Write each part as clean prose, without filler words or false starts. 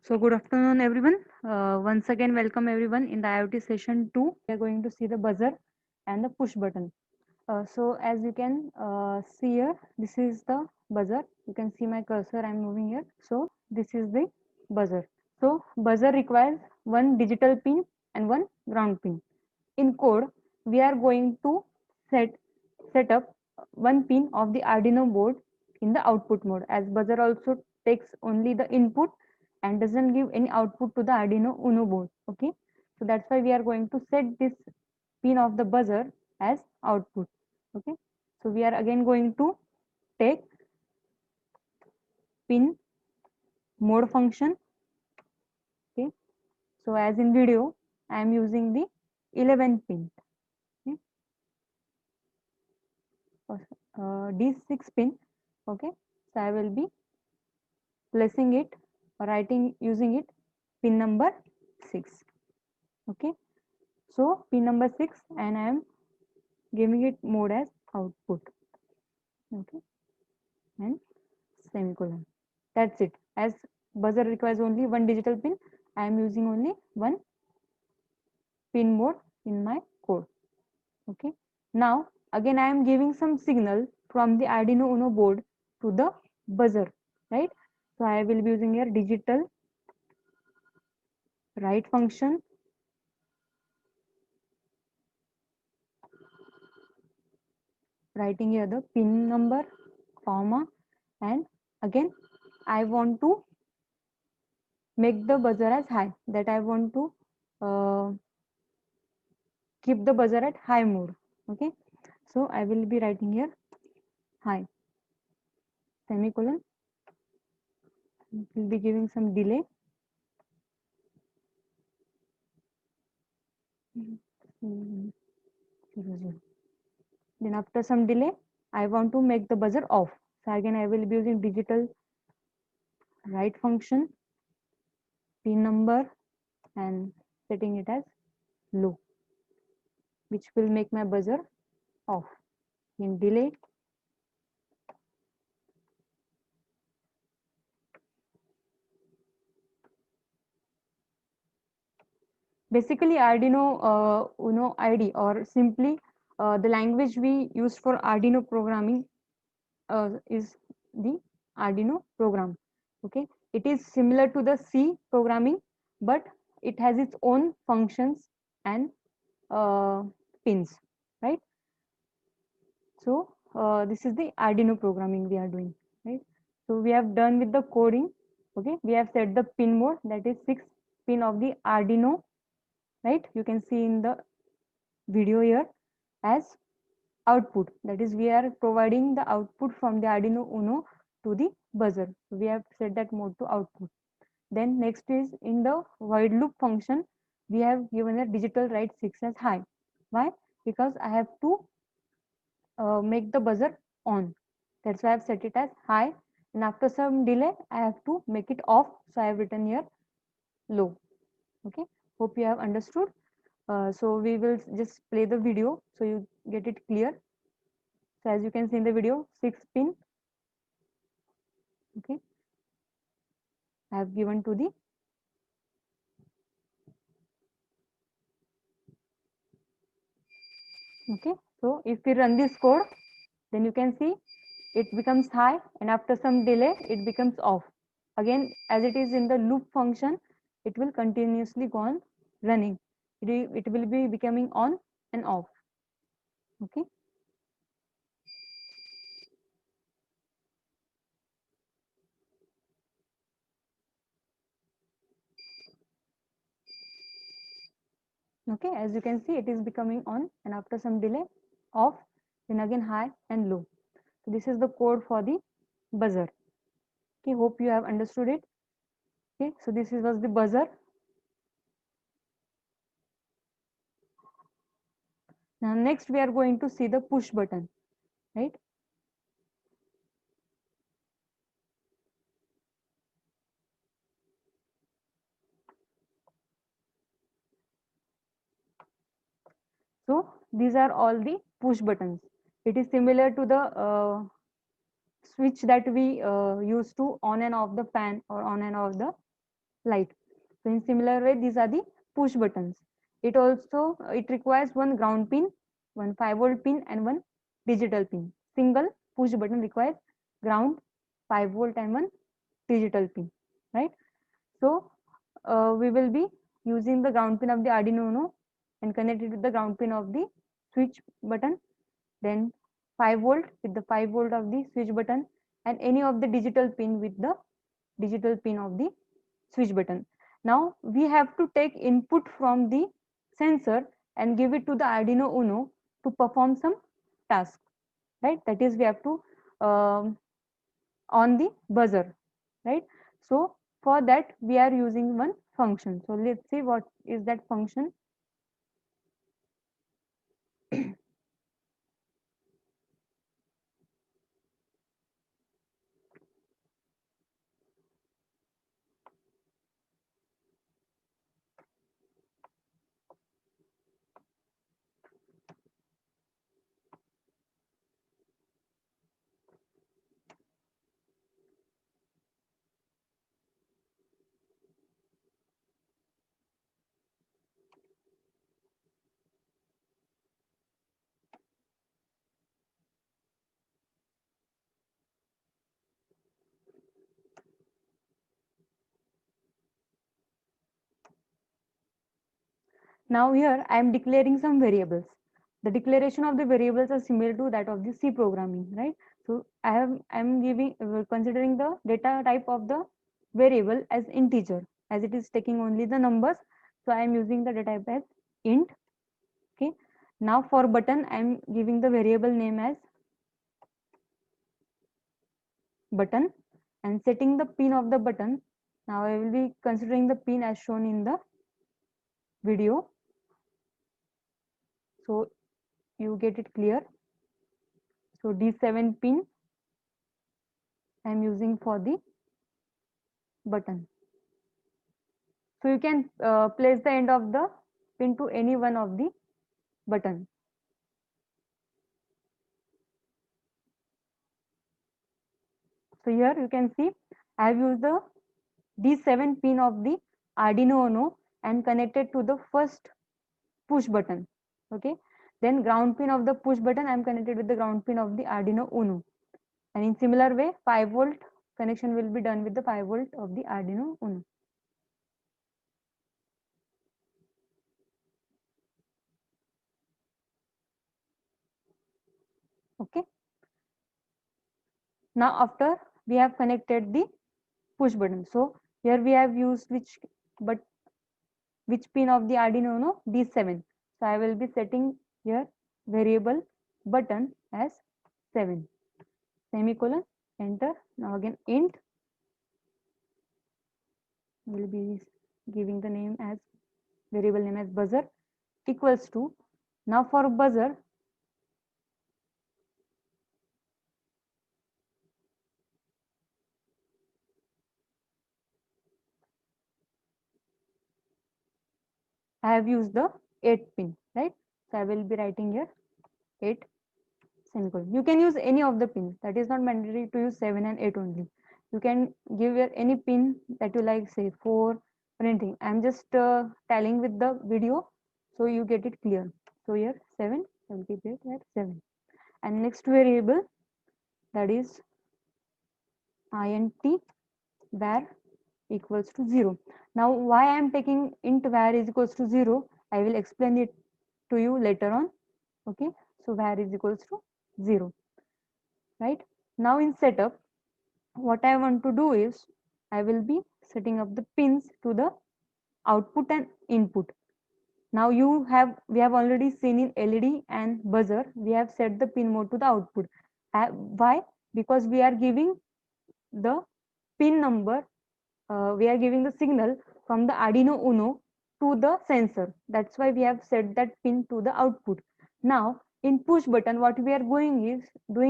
So good afternoon, everyone. Once again, welcome everyone in the IoT session 2. We are going to see the buzzer and the push button. So as you can see here, this is the buzzer. You can see my cursor, I'm moving here. So this is the buzzer. So buzzer requires one digital pin and one ground pin. In code, we are going to set up one pin of the Arduino board in the output mode, as buzzer also takes only the input and doesn't give any output to the Arduino Uno board. Okay, so that's why we are going to set this pin of the buzzer as output. Okay, so we are again going to take pin mode function. Okay, so as in video, I am using the 11 pin. Okay, D6 pin. Okay, so I will be placing it or writing using it pin number 6. Okay, so pin number 6 and I am giving it mode as output. Okay, and semicolon. That's it. As buzzer requires only one digital pin, I am using only one pin mode in my code. Okay, now again I am giving some signal from the Arduino Uno board to the buzzer, right? So I will be using here digital write function, writing here the pin number, comma, and again I want to make the buzzer as high, that I want to uh, keep the buzzer at high mode. Okay, so I will be writing here high, semicolon, will be giving some delay. Then after some delay I want to make the buzzer off, so again I will be using digital write function, pin number, and setting it as low, which will make my buzzer off. In delay, basically Arduino Uno ID, or simply the language we use for Arduino programming is the Arduino program. Okay, it is similar to the C programming, but it has its own functions and pins, right? So this is the Arduino programming we are doing, right? So we have done with the coding. Okay, we have set the pin mode, that is 6 pin of the Arduino, right? You can see in the video here as output, that is we are providing the output from the Arduino Uno to the buzzer. So we have set that mode to output. Then next is in the void loop function, we have given a digital write 6 as high. Why? Because I have to make the buzzer on. That's why I have set it as high, and after some delay I have to make it off, so I have written here low. Okay, hope you have understood. So we will just play the video so you get it clear. So as you can see in the video, 6 pin. Okay, I have given to the okay. So if we run this code, then you can see it becomes high, and after some delay it becomes off. Again, as it is in the loop function, it will continuously go on running. It will be becoming on and off. Okay, okay, as you can see it is becoming on, and after some delay off, then again high and low. So this is the code for the buzzer. Okay, hope you have understood it. Okay, so this was the buzzer. Now next we are going to see the push button, right? So these are all the push buttons. It is similar to the switch that we use to on and off the fan or on and off the light. So in similar way, these are the push buttons. It requires one ground pin, one 5-volt pin, and one digital pin. Single push button requires ground, 5-volt, and one digital pin, right? So we will be using the ground pin of the Arduino Uno and connect it with the ground pin of the switch button, then 5-volt with the 5-volt of the switch button, and any of the digital pin with the digital pin of the switch button. Now we have to take input from the sensor and give it to the Arduino Uno to perform some task, right? That is, we have to on the buzzer, right? So for that we are using one function. So let's see what is that function. Now here I am declaring some variables. The declaration of the variables are similar to that of the C programming, right? So I am giving considering the data type of the variable as integer, as it is taking only the numbers. So I am using the data type as int. Okay. Now for button I am giving the variable name as button and setting the pin of the button. Now I will be considering the pin as shown in the video, so you get it clear. So D7 pin I am using for the button. So you can place the end of the pin to any one of the button. So here you can see I have used the D7 pin of the Arduino Uno and connected to the first push button. Okay. Then ground pin of the push button I am connected with the ground pin of the Arduino Uno. And in similar way, 5-volt connection will be done with the 5-volt of the Arduino Uno. Okay. Now after we have connected the push button. So here we have used which pin of the Arduino Uno? D7. So I will be setting here variable button as 7. Semicolon, enter. Now again int will be giving the name as variable name as buzzer equals to. Now for buzzer I have used the 8 pin, right? So I will be writing here 8 semicolon. You can use any of the pins. That is not mandatory to use 7 and 8 only. You can give here any pin that you like, say 4 or anything. I am just tallying with the video so you get it clear. So here 7, I will keep it at 7. And next variable, that is int var equals to 0. Now why I am taking int var is equals to 0, I will explain it to you later on. Okay, so var is equals to 0, right? Now in setup, what I want to do is I will be setting up the pins to the output and input. Now we have already seen in LED and buzzer, we have set the pin mode to the output. Why? Because we are giving the pin number, we are giving the signal from the Arduino Uno to the sensor. That's why we have set that pin to the output. Now in push button, what we are doing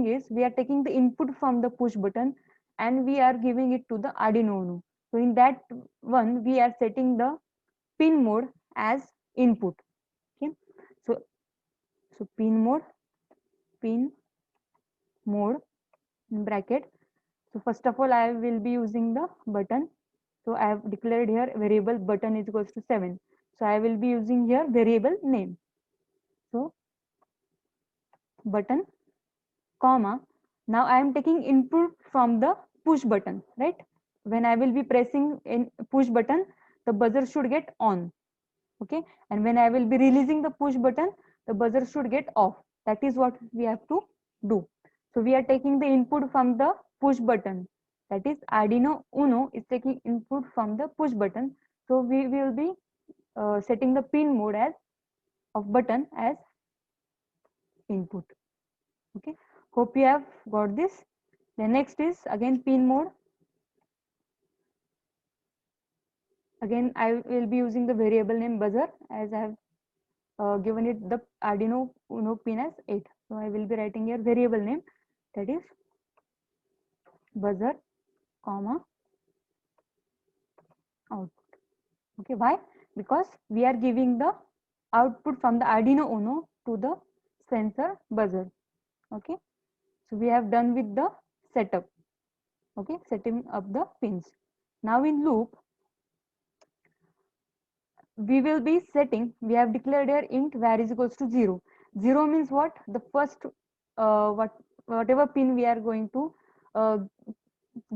is we are taking the input from the push button and we are giving it to the Arduino Uno. So in that one, we are setting the pin mode as input. Okay. So pin mode in bracket. So first of all, I will be using the button So I have declared here variable button is equals to 7. So I will be using here variable name. So button, comma. Now I am taking input from the push button, right? When I will be pressing in push button, the buzzer should get on. Okay, and when I will be releasing the push button, the buzzer should get off. That is what we have to do. So we are taking the input from the push button, that is Arduino Uno is taking input from the push button. So we will be setting the pin mode as of button as input. Okay, hope you have got this. The next is again pin mode. Again I will be using the variable name buzzer, as I have given it the Arduino Uno pin as 8. So I will be writing here variable name, that is buzzer, comma output. Okay, why? Because we are giving the output from the Arduino Uno to the sensor buzzer. Okay, so we have done with the setup. Okay, setting up the pins. Now in loop, we will be setting, we have declared here int var is equals to 0. 0 means what? The first whatever pin we are going to uh,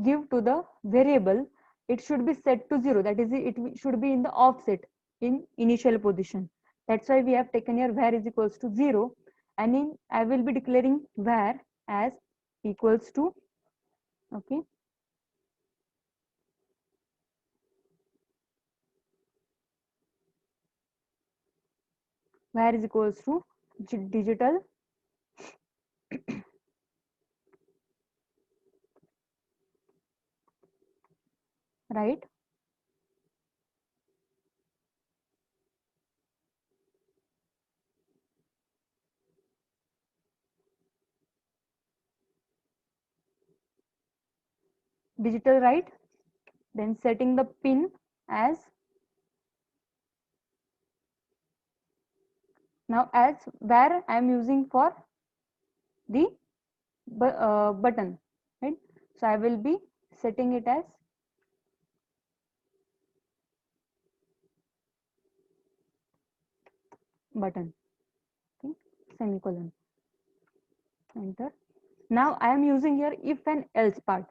give to the variable, it should be set to 0. That is, it should be in the offset in initial position. That's why we have taken here var is equals to 0, and in I will be declaring var as equals to, okay, var is equals to digital right digital right, then setting the pin as, now as var I am using for the button, right? So I will be setting it as button, okay, semicolon, enter. Now I am using here if and else part,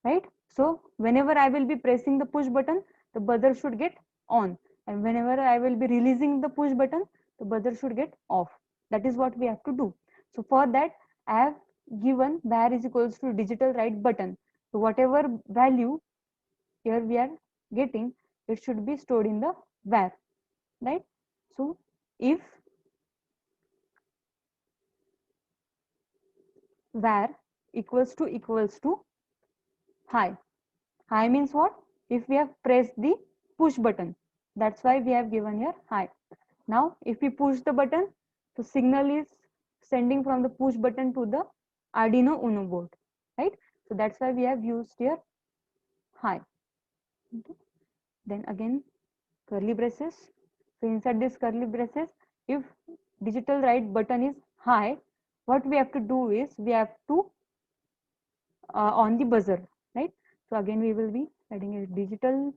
right? So whenever I will be pressing the push button, the buzzer should get on, and whenever I will be releasing the push button, the buzzer should get off. That is what we have to do. So for that, I have given var is equals to digital write button. So whatever value here we are getting, it should be stored in the var, right? So if var equals to high, high means what? If we have pressed the push button, that's why we have given here high. Now if we push the button, the signal is sending from the push button to the Arduino Uno board, right? So that's why we have used here high. Okay. Then again curly braces. So inside this curly braces, if digital write button is high, what we have to do is we have to on the buzzer, right? So again we will be adding a digital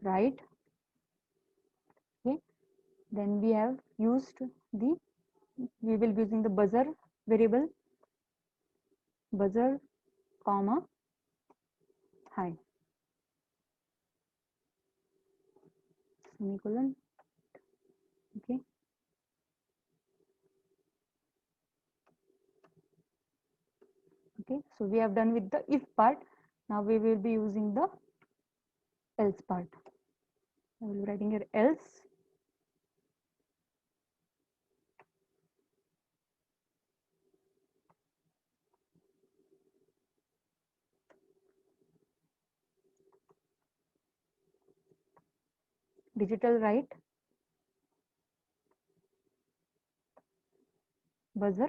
write. Okay, then we have used the, we will be using the buzzer variable buzzer, comma high, semicolon. Okay, okay, so we have done with the if part. Now we will be using the else part. I will be writing here else digital write buzzer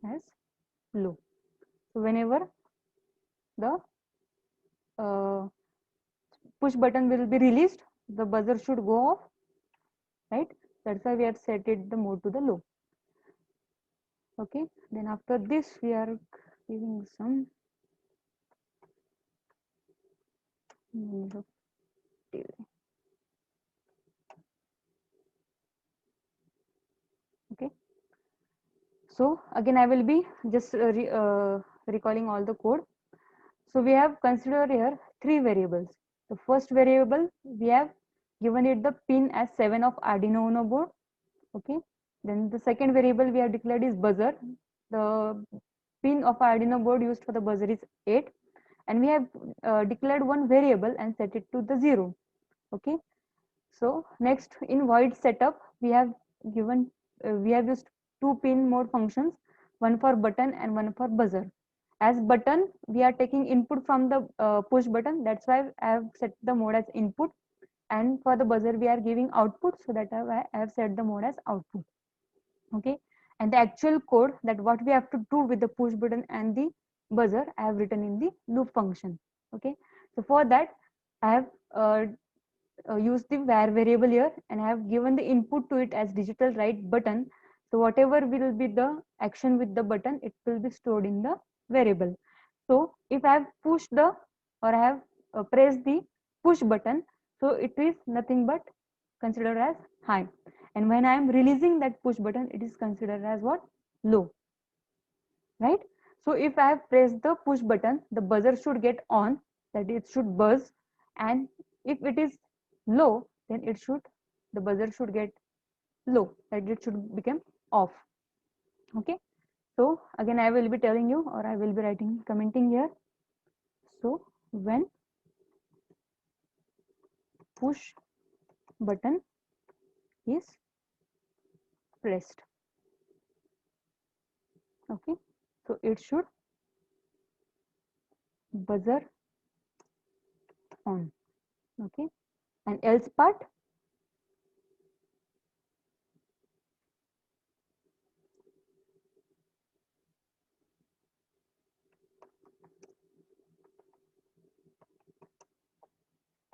as low. So whenever the uh, push button will be released, the buzzer should go off, right? That's why we have set it the mode to the low. Okay, then after this we are giving some Okay, so again I will be just recalling all the code. So we have considered here three variables. The first variable we have given it the pin as 7 of Arduino Uno board. Okay, then the second variable we have declared is buzzer. The pin of Arduino board used for the buzzer is 8, and we have declared one variable and set it to the 0. Okay, so next in void setup we have given we have used two pin mode functions, one for button and one for buzzer. As button we are taking input from the push button, that's why I have set the mode as input, and for the buzzer we are giving output, so that I have set the mode as output. Okay, and the actual code that what we have to do with the push button and the buzzer I have written in the loop function. Okay, so for that I have use the var variable here, and I have given the input to it as digital write button. So whatever will be the action with the button, it will be stored in the variable. So if I have pushed the or I have pressed the push button, so it is nothing but considered as high. And when I am releasing that push button, it is considered as what? Low. Right? So if I have pressed the push button, the buzzer should get on, that it should buzz, and if it is low, then the buzzer should get low, that it should become off. Okay, so again I will be telling you, or I will be writing commenting here. So when push button is pressed, okay, so it should buzzer on. Okay, and else part,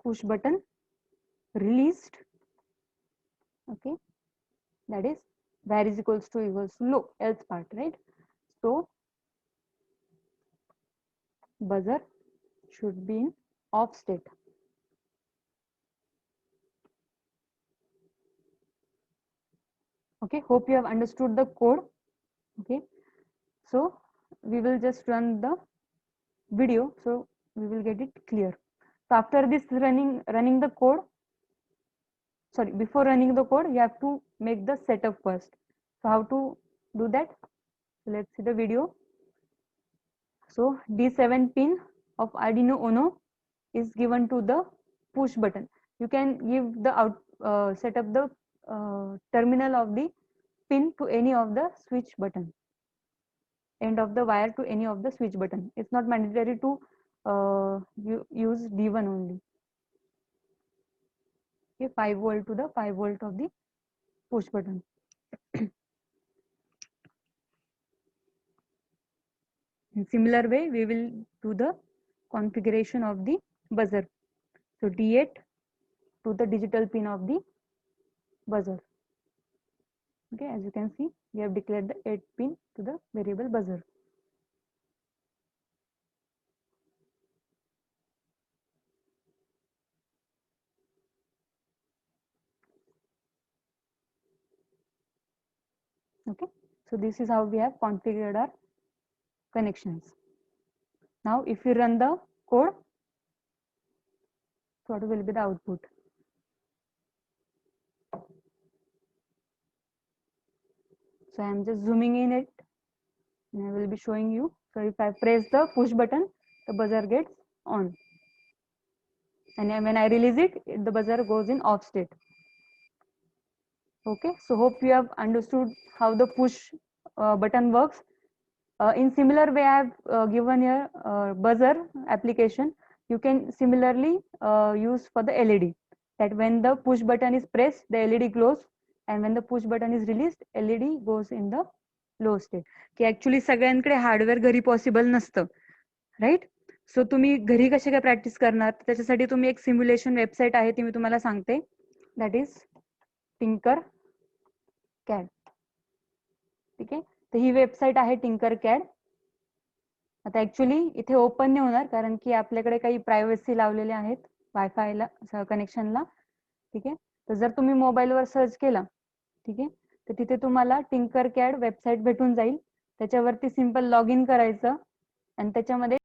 push button released. Okay, that is var is equals to low, else part, right? So buzzer should be in off state. Okay, hope you have understood the code. Okay, so we will just run the video, so we will get it clear. So after this running the code, sorry, before running the code, you have to make the setup first. So how to do that? So let's see the video. So D7 pin of Arduino Uno is given to the push button. You can give the set up the terminal of the pin to any of the switch button, end of the wire to any of the switch button. It's not mandatory to use D1 only. Okay, 5 volt to the 5 volt of the push button. In similar way, we will do the configuration of the buzzer. So D8 to the digital pin of the buzzer. Okay, as you can see, we have declared the 8 pin to the variable buzzer. Okay, so this is how we have configured our connections. Now if you run the code, so what will be the output? So I am just zooming in it, and I will be showing you. So if I press the push button, the buzzer gets on, and when I release it, the buzzer goes in off state. Okay, so hope you have understood how the push button works. In similar way, I have given here buzzer application. You can similarly use for the LED, that when the push button is pressed, the LED glows, and when the push button is released, LED goes in the low state. की actually सगळ्यांकडे hardware घरी possible नसतं, right? सो तुम्ही घरी कसे काय practice करणार, त्याच्यासाठी तुम्ही एक सिम्युलेशन वेबसाईट आहे ती मी तुम्हाला सांगते, दॅट इज टिंकर कॅड. ठीक आहे, तर ही वेबसाईट आहे टिंकर कॅड. आता ऍक्च्युली इथे ओपन नाही होणार, कारण की आपल्याकडे काही प्रायव्हसी लावलेले आहेत. वायफायला कनेक्शनला. ठीक आहे. तर जर तुम्ही मोबाईलवर सर्च केलं, ठीक आहे, तर तिथे तुम्हाला टिंकर कॅड वेबसाईट भेटून जाईल. त्याच्यावरती सिंपल लॉग इन करायचं आणि त्याच्यामध्ये